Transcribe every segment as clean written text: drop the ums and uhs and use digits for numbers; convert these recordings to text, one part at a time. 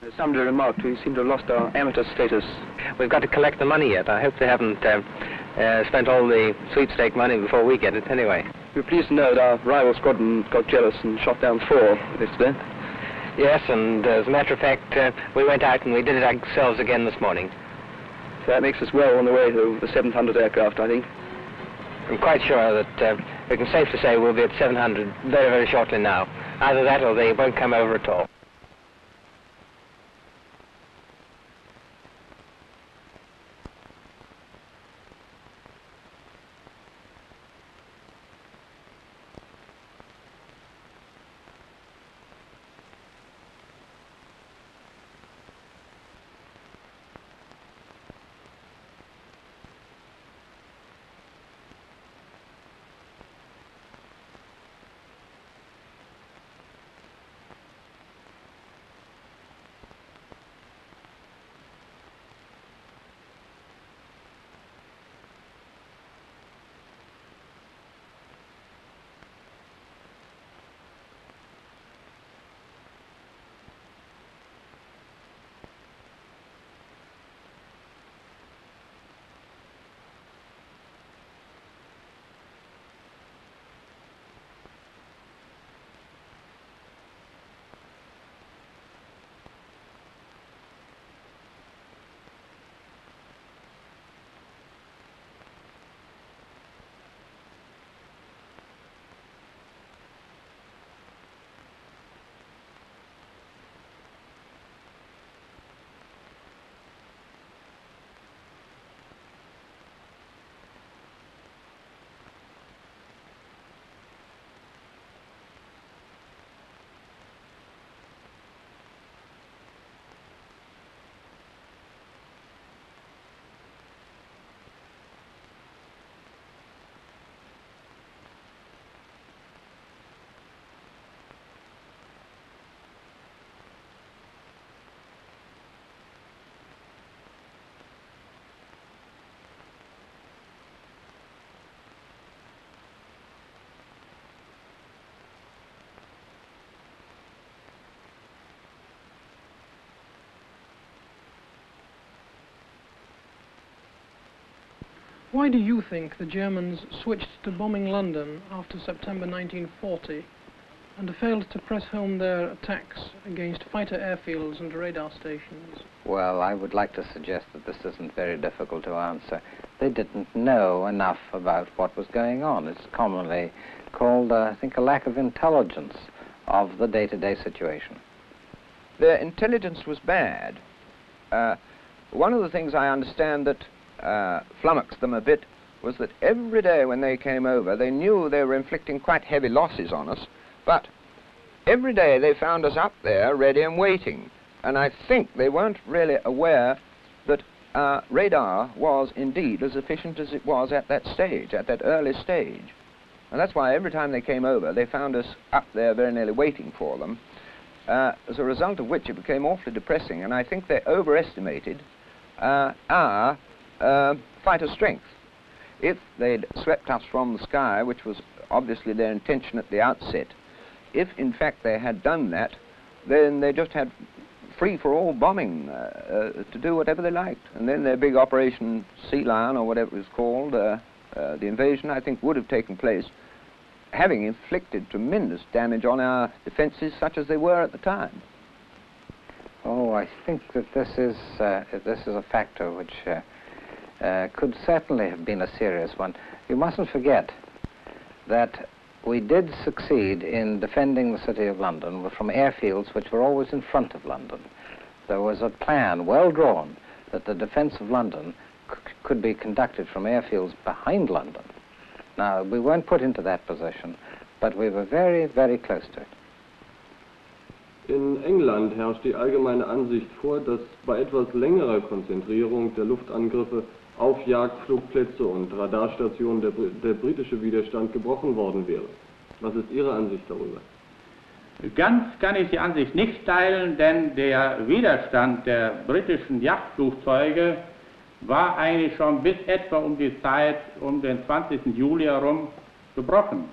As somebody remarked, we seem to have lost our amateur status. We've got to collect the money yet. I hope they haven't spent all the sweepstake money before we get it anyway. We're pleased to know that our rival squadron got jealous and shot down 4 yesterday. Yes, and as a matter of fact, we went out and we did it ourselves again this morning. So that makes us well on the way to the 700 aircraft, I think. I'm quite sure that we can safely say we'll be at 700 very, very shortly now. Either that or they won't come over at all. Why do you think the Germans switched to bombing London after September 1940 and failed to press home their attacks against fighter airfields and radar stations? Well, I would like to suggest that this isn't very difficult to answer. They didn't know enough about what was going on. It's commonly called, I think, a lack of intelligence of the day-to-day situation. Their intelligence was bad. One of the things I understand that flummoxed them a bit was that every day when they came over, they knew they were inflicting quite heavy losses on us, but every day they found us up there ready and waiting. And I think they weren't really aware that radar was indeed as efficient as it was at that stage, at that early stage. And that's why every time they came over, they found us up there very nearly waiting for them, as a result of which it became awfully depressing. And I think they overestimated our fighter strength. If they'd swept us from the sky, which was obviously their intention at the outset, if in fact they had done that, then they just had free-for-all bombing to do whatever they liked. And then their big Operation Sea Lion, or whatever it was called, the invasion, I think, would have taken place, having inflicted tremendous damage on our defenses such as they were at the time. Oh, I think that this is a factor which could certainly have been a serious one. You mustn't forget that we did succeed in defending the city of London from airfields which were always in front of London. There was a plan well drawn that the defense of London could be conducted from airfields behind London. Now, we weren't put into that position, but we were very, very close to it. In England herrscht die allgemeine Ansicht vor, dass bei etwas längerer Konzentrierung der Luftangriffe auf Jagdflugplätze und Radarstationen der britische Widerstand gebrochen worden wäre. Was ist Ihre Ansicht darüber? Ganz kann ich die Ansicht nicht teilen, denn der Widerstand der britischen Jagdflugzeuge war eigentlich schon bis etwa um die Zeit um den 20. Juli herum gebrochen.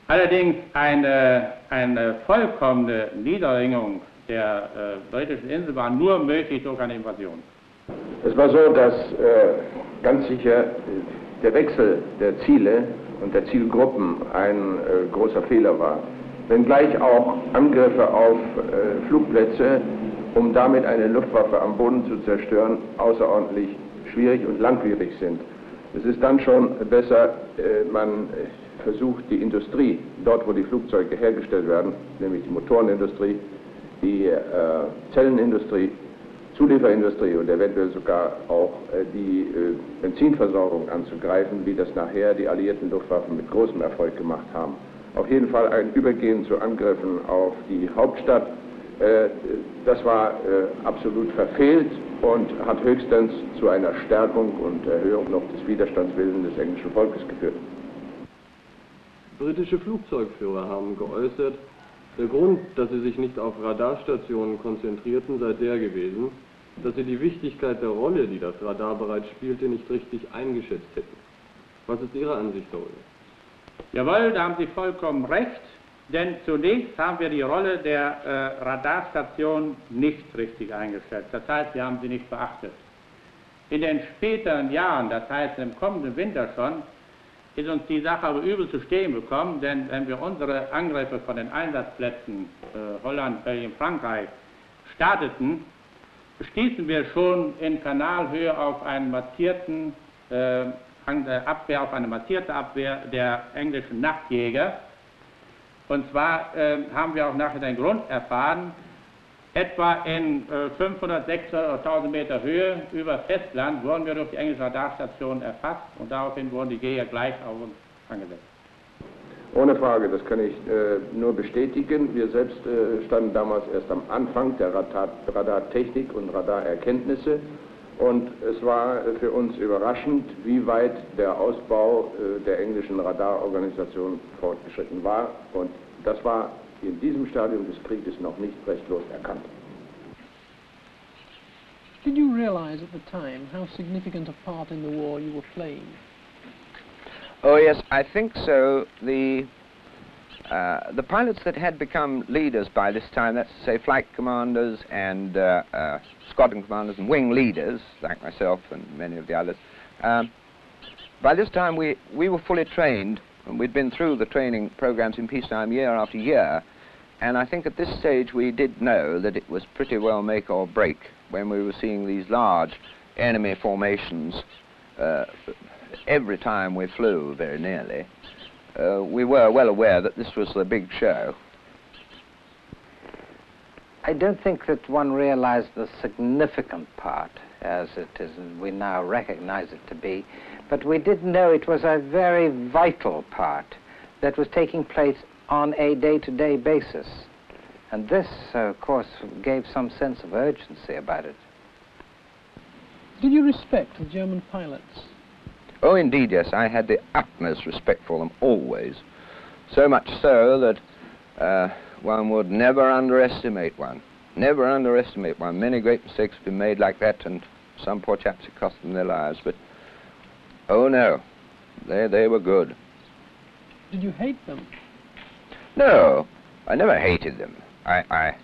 Allerdings eine vollkommene Niederringung der britischen Insel war nur möglich durch eine Invasion. Es war so, dass ganz sicher der Wechsel der Ziele und der Zielgruppen ein großer Fehler war. Wenngleich auch Angriffe auf Flugplätze, um damit eine Luftwaffe am Boden zu zerstören, außerordentlich schwierig und langwierig sind. Es ist dann schon besser, man versucht die Industrie, dort wo die Flugzeuge hergestellt werden, nämlich die Motorenindustrie, die Zellenindustrie, Zulieferindustrie und eventuell sogar auch die Benzinversorgung anzugreifen, wie das nachher die alliierten Luftwaffen mit großem Erfolg gemacht haben. Auf jeden Fall ein Übergehen zu Angriffen auf die Hauptstadt, das war absolut verfehlt und hat höchstens zu einer Stärkung und Erhöhung noch des Widerstandswillens des englischen Volkes geführt. Britische Flugzeugführer haben geäußert, der Grund, dass sie sich nicht auf Radarstationen konzentrierten, sei der gewesen, dass sie die Wichtigkeit der Rolle, die das Radar bereits spielte, nicht richtig eingeschätzt hätten. Was ist Ihre Ansicht darüber? Jawohl, da haben Sie vollkommen recht, denn zunächst haben wir die Rolle der Radarstation nicht richtig eingeschätzt. Das heißt, wir haben sie nicht beachtet. In den späteren Jahren, das heißt im kommenden Winter schon, ist uns die Sache aber übel zu stehen gekommen, denn wenn wir unsere Angriffe von den Einsatzplätzen Holland, Belgien, Frankreich starteten, stießen wir schon in Kanalhöhe auf einen massierten Abwehr, auf eine massierte Abwehr der englischen Nachtjäger. Und zwar haben wir auch nachher den Grund erfahren, etwa in 500, 600 oder 1000 Meter Höhe über Festland wurden wir durch die englische Radarstation erfasst und daraufhin wurden die Jäger gleich auf uns angesetzt. Ohne Frage, das kann ich nur bestätigen. Wir selbst standen damals erst am Anfang der Radartechnik und Radarerkenntnisse und es war für uns überraschend, wie weit der Ausbau der englischen Radarorganisation fortgeschritten war und das war in diesem Stadium des Krieges noch nicht rechtlos erkannt. Did you realize at the time how significant a part in the war you were playing? Oh yes, I think so. The pilots that had become leaders by this time, that's to say flight commanders and squadron commanders and wing leaders, like myself and many of the others, by this time we were fully trained, and we'd been through the training programs in peacetime year after year, and I think at this stage we did know that it was pretty well make or break when we were seeing these large enemy formations every time we flew, very nearly. We were well aware that this was the big show. I don't think that one realized the significant part as it is, we now recognize it to be, but we did know it was a very vital part that was taking place on a day-to-day basis. And this, of course, gave some sense of urgency about it. Did you respect the German pilots? Oh, indeed, yes. I had the utmost respect for them, always. So much so that one would never underestimate one. Never underestimate one. Many great mistakes have been made like that, and some poor chaps it cost them their lives. But, oh no, they were good. Did you hate them? No, I never hated them. I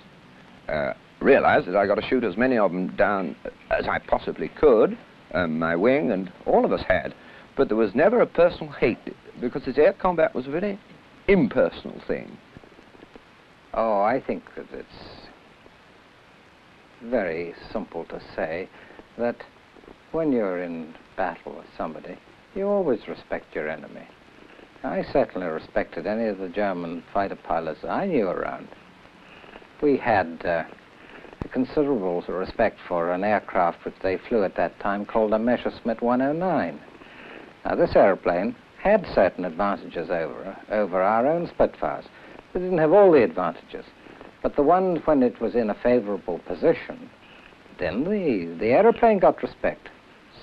realized that I got to shoot as many of them down as I possibly could, my wing, and all of us had. But there was never a personal hate, because this air combat was a very impersonal thing. Oh, I think that it's very simple to say that when you're in battle with somebody, you always respect your enemy. I certainly respected any of the German fighter pilots I knew around. We had a considerable respect for an aircraft which they flew at that time called a Messerschmitt 109. Now, this airplane had certain advantages over our own Spitfires. It didn't have all the advantages, but the one when it was in a favorable position, then the airplane got respect.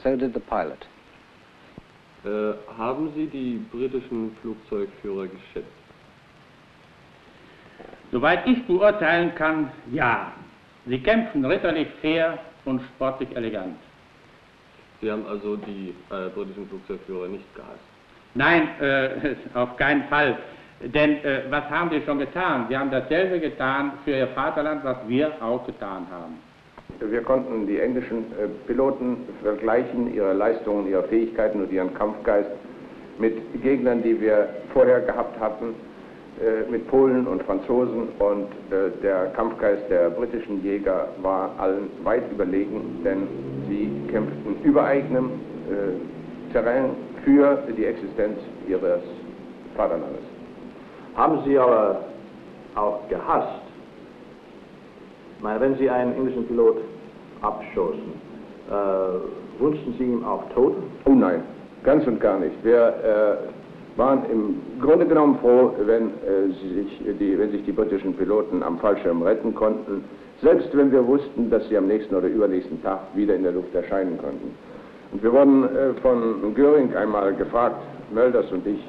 So did the pilot. Haben Sie die britischen Flugzeugführer geschätzt? Soweit ich beurteilen kann, ja. Sie kämpfen ritterlich fair und sportlich elegant. Sie haben also die britischen Flugzeugführer nicht gehasst? Nein, auf keinen Fall. Denn was haben die schon getan? Sie haben dasselbe getan für ihr Vaterland, was wir auch getan haben. Wir konnten die englischen Piloten vergleichen, ihre Leistungen, ihre Fähigkeiten und ihren Kampfgeist mit Gegnern, die wir vorher gehabt hatten, mit Polen und Franzosen, und der Kampfgeist der britischen Jäger war allen weit überlegen, denn sie kämpften über eigenem Terrain für die Existenz ihres Vaterlandes. Haben Sie aber auch gehasst? Ich meine, wenn Sie einen englischen Pilot abschossen, wünschten Sie ihm auch Tod? Oh nein, ganz und gar nicht. Wir waren im Grunde genommen froh, wenn sich die britischen Piloten am Fallschirm retten konnten, selbst wenn wir wussten, dass sie am nächsten oder übernächsten Tag wieder in der Luft erscheinen konnten. Und wir wurden von Göring einmal gefragt, Mölders und ich,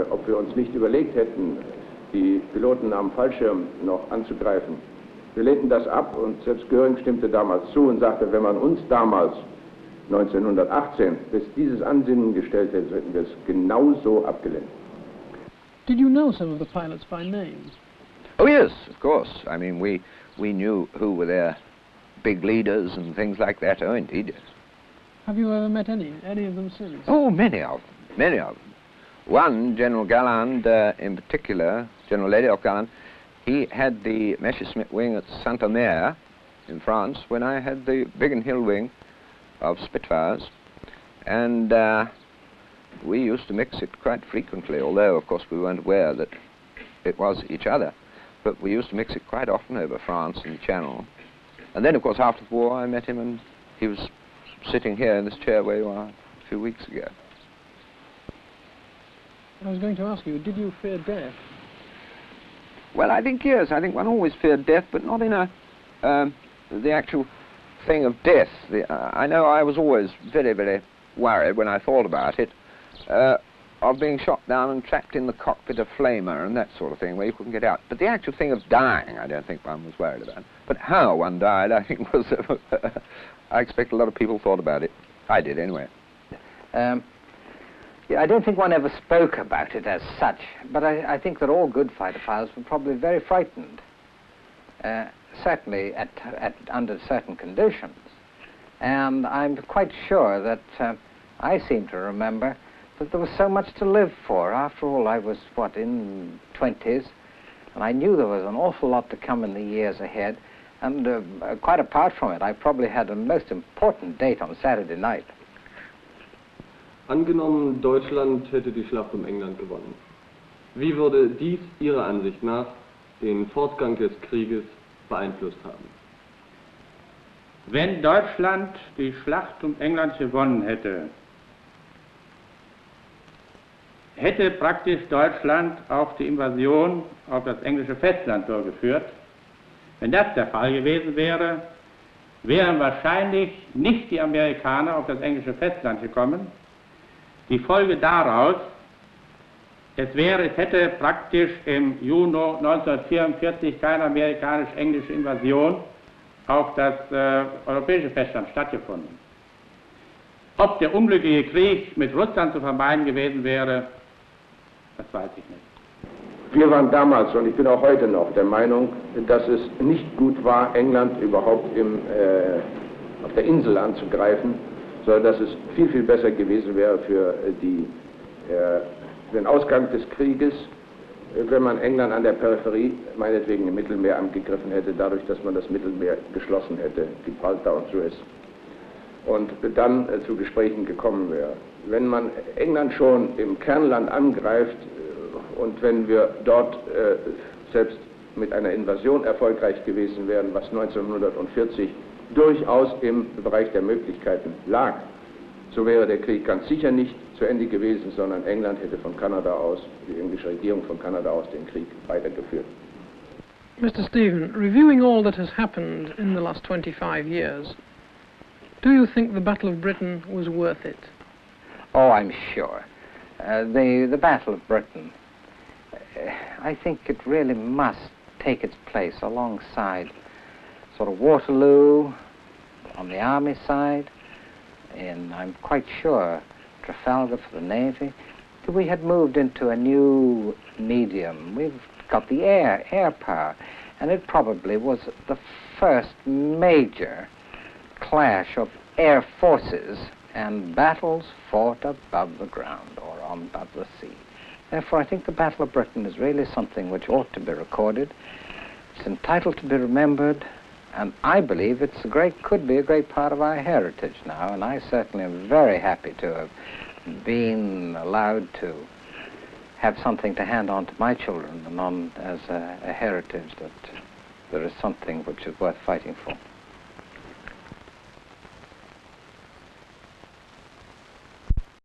ob wir uns nicht überlegt hätten, die Piloten am Fallschirm noch anzugreifen. Wir lehnten das ab, und selbst Göring stimmte damals zu und sagte, wenn man uns damals 1918 bis dieses Ansinnen gestellt hätte, hätten wir es genauso abgelehnt. Did you know some of the pilots by name? Oh yes, of course. I mean, we knew who were their big leaders and things like that. Oh, indeed, yes. Have you ever met any of them since? Oh, many of them. One, General Galland in particular, General Lédioc Galland, he had the Messerschmitt wing at Saint-Omer in France when I had the Biggin Hill wing of Spitfires, and we used to mix it quite frequently, although of course we weren't aware that it was each other, but we used to mix it quite often over France and the Channel. And then of course after the war I met him, and he was sitting here in this chair where you are a few weeks ago. I was going to ask you, did you fear death? Well, I think yes. I think one always feared death, but not in the actual thing of death. I know I was always very, very worried when I thought about it, of being shot down and trapped in the cockpit of flamer and that sort of thing, where you couldn't get out. But the actual thing of dying, I don't think one was worried about. But how one died, I think was... I expect a lot of people thought about it. I did, anyway. Yeah, I don't think one ever spoke about it as such, but I think that all good fighter pilots were probably very frightened, certainly under certain conditions. And I'm quite sure that I seem to remember that there was so much to live for. After all, I was, in 20s, and I knew there was an awful lot to come in the years ahead, and quite apart from it, I probably had a most important date on Saturday night. Angenommen, Deutschland hätte die Schlacht um England gewonnen. Wie würde dies Ihrer Ansicht nach den Fortgang des Krieges beeinflusst haben? Wenn Deutschland die Schlacht um England gewonnen hätte, hätte praktisch Deutschland auch die Invasion auf das englische Festland durchgeführt. Wenn das der Fall gewesen wäre, wären wahrscheinlich nicht die Amerikaner auf das englische Festland gekommen. Die Folge daraus, es hätte praktisch im Juni 1944 keine amerikanisch-englische Invasion auf das europäische Festland stattgefunden. Ob der unglückliche Krieg mit Russland zu vermeiden gewesen wäre, das weiß ich nicht. Wir waren damals, und ich bin auch heute noch der Meinung, dass es nicht gut war, England überhaupt auf der Insel anzugreifen, sondern dass es viel, viel besser gewesen wäre für den Ausgang des Krieges, wenn man England an der Peripherie, meinetwegen im Mittelmeer, angegriffen hätte, dadurch, dass man das Mittelmeer geschlossen hätte, Gibraltar und Suez, und dann zu Gesprächen gekommen wäre. Wenn man England schon im Kernland angreift und wenn wir dort selbst mit einer Invasion erfolgreich gewesen wären, was 1940 durchaus im Bereich der Möglichkeiten lag, so wäre der Krieg ganz sicher nicht zu Ende gewesen, sondern England hätte von Kanada aus, die englische Regierung von Kanada aus, den Krieg weitergeführt. Mr. Stephen, reviewing all that has happened in the last 25 years, do you think the Battle of Britain was worth it? Oh, I'm sure. The Battle of Britain, I think it really must take its place alongside sort of Waterloo on the Army side, and I'm quite sure Trafalgar for the Navy, we had moved into a new medium. We've got the air power, and it probably was the first major clash of air forces and battles fought above the ground or above the sea. Therefore, I think the Battle of Britain is really something which ought to be recorded. It's entitled to be remembered, and I believe could be a great part of our heritage now, and I certainly am very happy to have been allowed to have something to hand on to my children and on as a heritage that there is something which is worth fighting for.